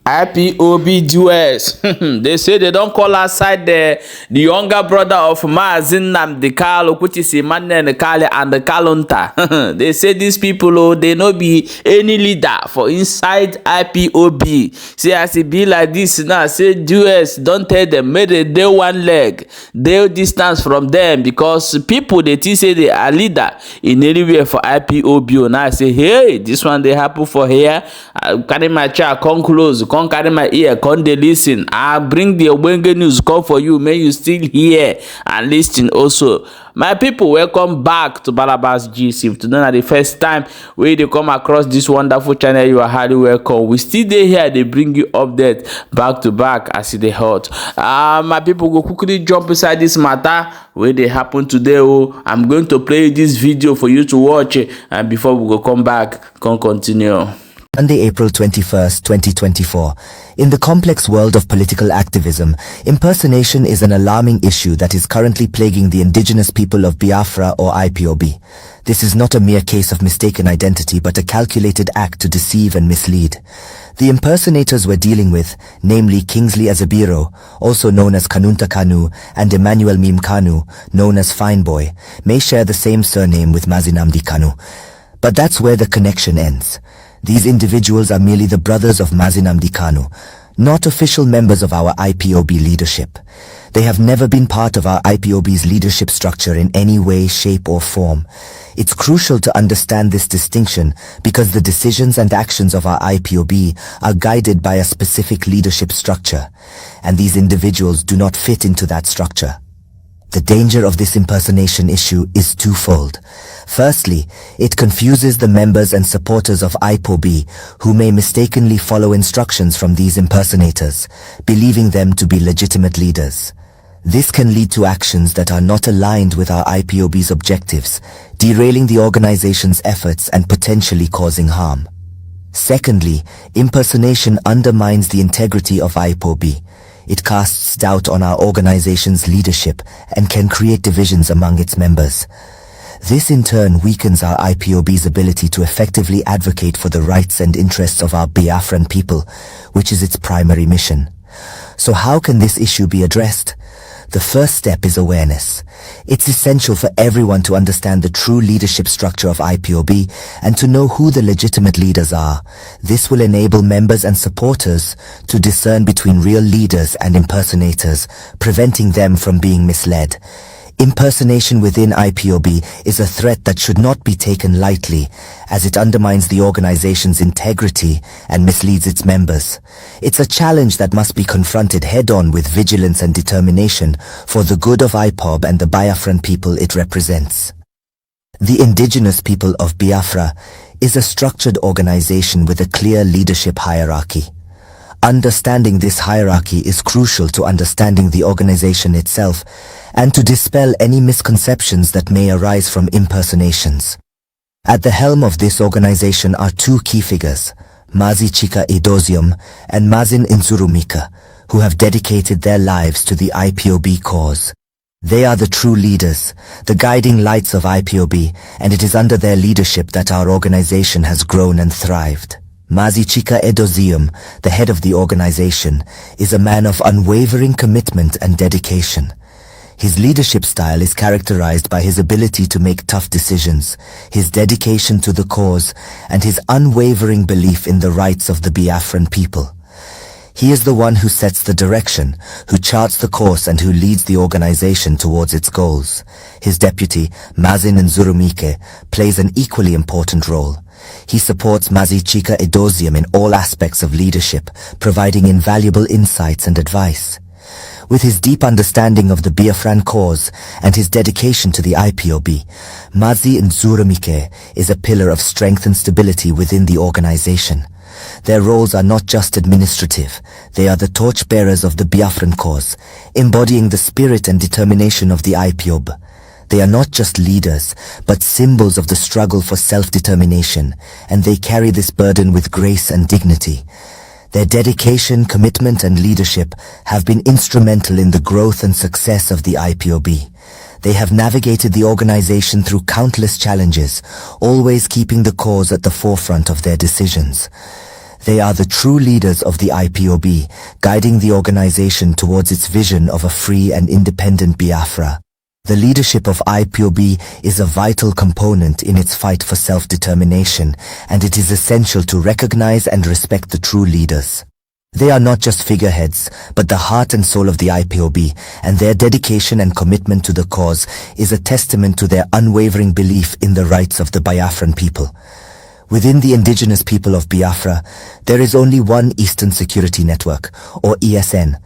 IPOB duels. They say they don't call aside the younger brother of Mazi, Nnamdi Kanu, which is Emmanuel Kali and the Kalunta. They say these people, they no be any leader for inside IPOB. See, as it be like this now, say duels, don't tell them, make they one leg, they distance from them, because people, they think say they are leader in anywhere for IPOB. Now I say, hey, this one they happen for here. I carry my chair, come close, come carry my ear, come they listen. I bring the Obenge news, come for you. May you still hear and listen also. My people, welcome back to Balabas GC. If today is the first time where they come across this wonderful channel, you are highly welcome. We still dey here, they bring you update back to back as they hot. My people, go quickly jump inside this matter where they happen today. Oh, I'm going to play this video for you to watch, and before we go come back, come continue. Monday, April 21st, 2024. In the complex world of political activism, impersonation is an alarming issue that is currently plaguing the indigenous people of Biafra or IPOB. This is not a mere case of mistaken identity, but a calculated act to deceive and mislead. The impersonators we're dealing with, namely Kingsley Azabiro, also known as Nnamdi Kanu, and Emmanuel Kanu, known as Fine Boy, may share the same surname with Mazi Nnamdi Kanu. But that's where the connection ends. These individuals are merely the brothers of Mazi Nnamdi Kanu, not official members of our IPOB leadership. They have never been part of our IPOB's leadership structure in any way, shape or form. It's crucial to understand this distinction because the decisions and actions of our IPOB are guided by a specific leadership structure, and these individuals do not fit into that structure. The danger of this impersonation issue is twofold. Firstly, it confuses the members and supporters of IPOB who may mistakenly follow instructions from these impersonators, believing them to be legitimate leaders. This can lead to actions that are not aligned with our IPOB's objectives, derailing the organization's efforts and potentially causing harm. Secondly, impersonation undermines the integrity of IPOB. It casts doubt on our organization's leadership and can create divisions among its members. This in turn weakens our IPOB's ability to effectively advocate for the rights and interests of our Biafran people, which is its primary mission. So how can this issue be addressed? The first step is awareness. It's essential for everyone to understand the true leadership structure of IPOB and to know who the legitimate leaders are. This will enable members and supporters to discern between real leaders and impersonators, preventing them from being misled. Impersonation within IPOB is a threat that should not be taken lightly, as it undermines the organization's integrity and misleads its members. It's a challenge that must be confronted head-on with vigilance and determination for the good of IPOB and the Biafran people it represents. The indigenous people of Biafra is a structured organization with a clear leadership hierarchy. Understanding this hierarchy is crucial to understanding the organization itself and to dispel any misconceptions that may arise from impersonations. At the helm of this organization are two key figures, Mazi Chika Edozium and Mazin Nzurumika, who have dedicated their lives to the IPOB cause. They are the true leaders, the guiding lights of IPOB, and it is under their leadership that our organization has grown and thrived. Mazi Chika Edozium, the head of the organization, is a man of unwavering commitment and dedication. His leadership style is characterized by his ability to make tough decisions, his dedication to the cause, and his unwavering belief in the rights of the Biafran people. He is the one who sets the direction, who charts the course and who leads the organization towards its goals. His deputy, Mazin Nzurumike, plays an equally important role. He supports Mazi Chika Edozium in all aspects of leadership, providing invaluable insights and advice. With his deep understanding of the Biafran cause and his dedication to the IPOB, Mazi Nzurumike is a pillar of strength and stability within the organization. Their roles are not just administrative, they are the torchbearers of the Biafran cause, embodying the spirit and determination of the IPOB. They are not just leaders, but symbols of the struggle for self-determination, and they carry this burden with grace and dignity. Their dedication, commitment, and leadership have been instrumental in the growth and success of the IPOB. They have navigated the organization through countless challenges, always keeping the cause at the forefront of their decisions. They are the true leaders of the IPOB, guiding the organization towards its vision of a free and independent Biafra. The leadership of IPOB is a vital component in its fight for self-determination, and it is essential to recognize and respect the true leaders. They are not just figureheads, but the heart and soul of the IPOB, and their dedication and commitment to the cause is a testament to their unwavering belief in the rights of the Biafran people. Within the indigenous people of Biafra, there is only one Eastern Security Network, or ESN.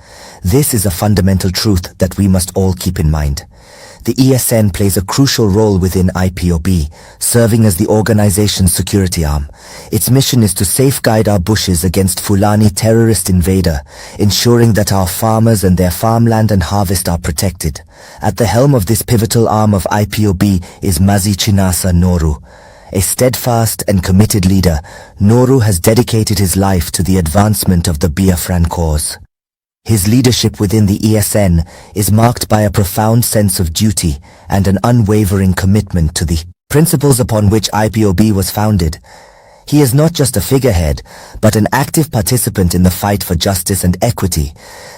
This is a fundamental truth that we must all keep in mind. The ESN plays a crucial role within IPOB, serving as the organization's security arm. Its mission is to safeguard our bushes against Fulani terrorist invader, ensuring that our farmers and their farmland and harvest are protected. At the helm of this pivotal arm of IPOB is Mazi Noru. A steadfast and committed leader, Noru has dedicated his life to the advancement of the Biafran cause. His leadership within the ESN is marked by a profound sense of duty and an unwavering commitment to the principles upon which IPOB was founded. He is not just a figurehead, but an active participant in the fight for justice and equity,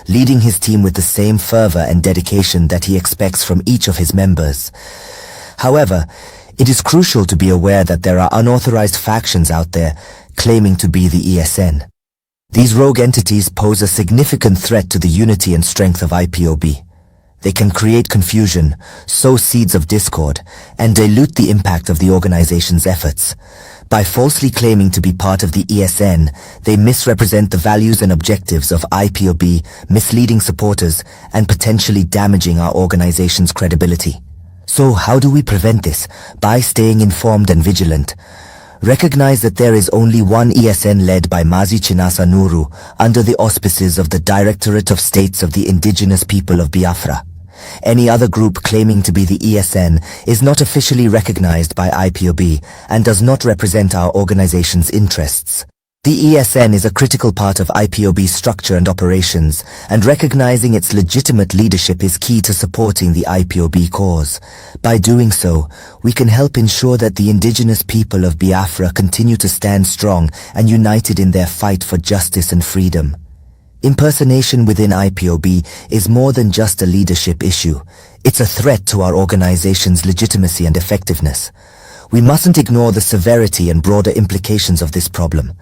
leading his team with the same fervor and dedication that he expects from each of his members. However, it is crucial to be aware that there are unauthorized factions out there claiming to be the ESN. These rogue entities pose a significant threat to the unity and strength of IPOB. They can create confusion, sow seeds of discord, and dilute the impact of the organization's efforts. By falsely claiming to be part of the ESN, they misrepresent the values and objectives of IPOB, misleading supporters, and potentially damaging our organization's credibility. So how do we prevent this? By staying informed and vigilant. Recognize that there is only one ESN led by Mazi Noru under the auspices of the Directorate of States of the Indigenous People of Biafra. Any other group claiming to be the ESN is not officially recognized by IPOB and does not represent our organization's interests. The ESN is a critical part of IPOB's structure and operations, and recognizing its legitimate leadership is key to supporting the IPOB cause. By doing so, we can help ensure that the indigenous people of Biafra continue to stand strong and united in their fight for justice and freedom. Impersonation within IPOB is more than just a leadership issue. It's a threat to our organization's legitimacy and effectiveness. We mustn't ignore the severity and broader implications of this problem.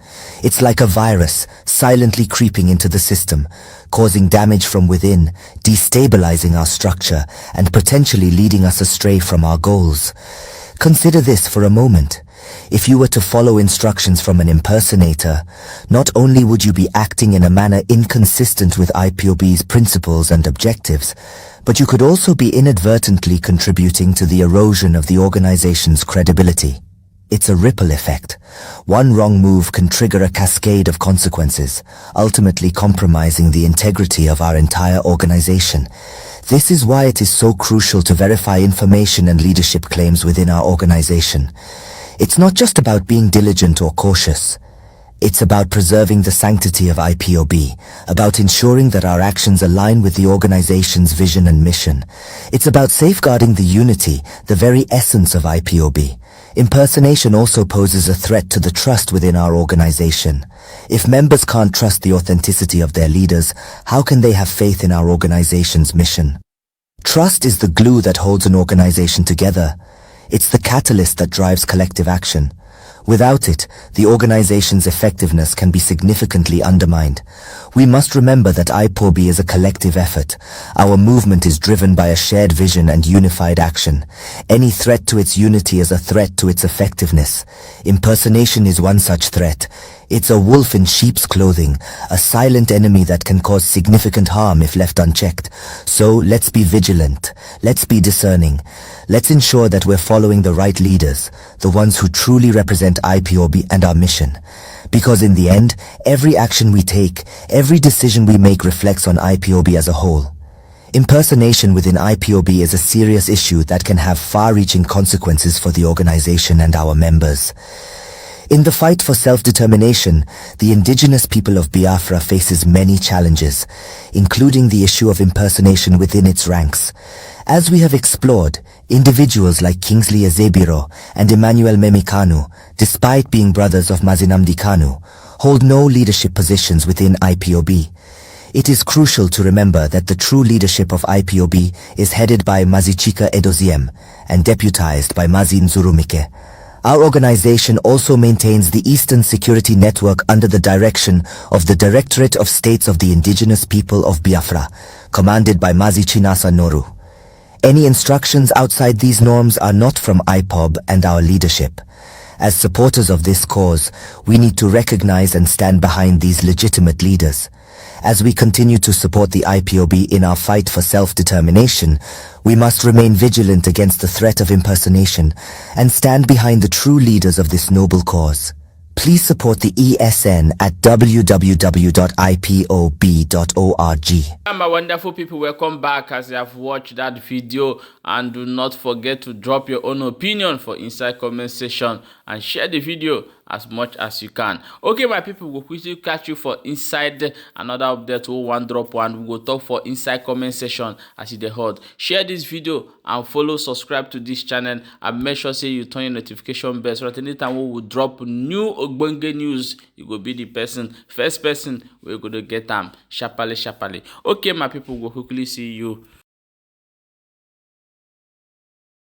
It's like a virus, silently creeping into the system, causing damage from within, destabilizing our structure, and potentially leading us astray from our goals. Consider this for a moment. If you were to follow instructions from an impersonator, not only would you be acting in a manner inconsistent with IPOB's principles and objectives, but you could also be inadvertently contributing to the erosion of the organization's credibility. It's a ripple effect. One wrong move can trigger a cascade of consequences, ultimately compromising the integrity of our entire organization. This is why it is so crucial to verify information and leadership claims within our organization. It's not just about being diligent or cautious. It's about preserving the sanctity of IPOB, about ensuring that our actions align with the organization's vision and mission. It's about safeguarding the unity, the very essence of IPOB. Impersonation also poses a threat to the trust within our organization. If members can't trust the authenticity of their leaders, how can they have faith in our organization's mission? Trust is the glue that holds an organization together. It's the catalyst that drives collective action. Without it, the organization's effectiveness can be significantly undermined. We must remember that IPOB is a collective effort. Our movement is driven by a shared vision and unified action. Any threat to its unity is a threat to its effectiveness. Impersonation is one such threat. It's a wolf in sheep's clothing, a silent enemy that can cause significant harm if left unchecked. So let's be vigilant. Let's be discerning. Let's ensure that we're following the right leaders, the ones who truly represent IPOB and our mission. Because in the end, every action we take, every decision we make reflects on IPOB as a whole. Impersonation within IPOB is a serious issue that can have far-reaching consequences for the organization and our members. In the fight for self-determination, the indigenous people of Biafra faces many challenges, including the issue of impersonation within its ranks. As we have explored, individuals like Kingsley Ezebiro and Nnamdi Kanu, despite being brothers of Nnamdi Kanu, hold no leadership positions within IPOB. It is crucial to remember that the true leadership of IPOB is headed by Mazi Edoziem and deputized by Mazi Nzurumike. Our organization also maintains the Eastern Security Network under the direction of the Directorate of States of the Indigenous People of Biafra, commanded by Mazi Chinasa Noru. Any instructions outside these norms are not from IPOB and our leadership. As supporters of this cause, we need to recognize and stand behind these legitimate leaders. As we continue to support the IPOB in our fight for self-determination, we must remain vigilant against the threat of impersonation and stand behind the true leaders of this noble cause. Please support the ESN at www.ipob.org. My wonderful people, welcome back as you have watched that video, and do not forget to drop your own opinion for inside comment section and share the video as much as you can. Okay, my people, we'll quickly catch you for inside another update. We one drop one, we will talk for inside comment section as you heard. Share this video and follow, subscribe to this channel, and make sure say you turn your notification bell so that anytime we will drop new ogbonge news, you will be the first person we're going to get them sharply. Okay, my people, we'll quickly see you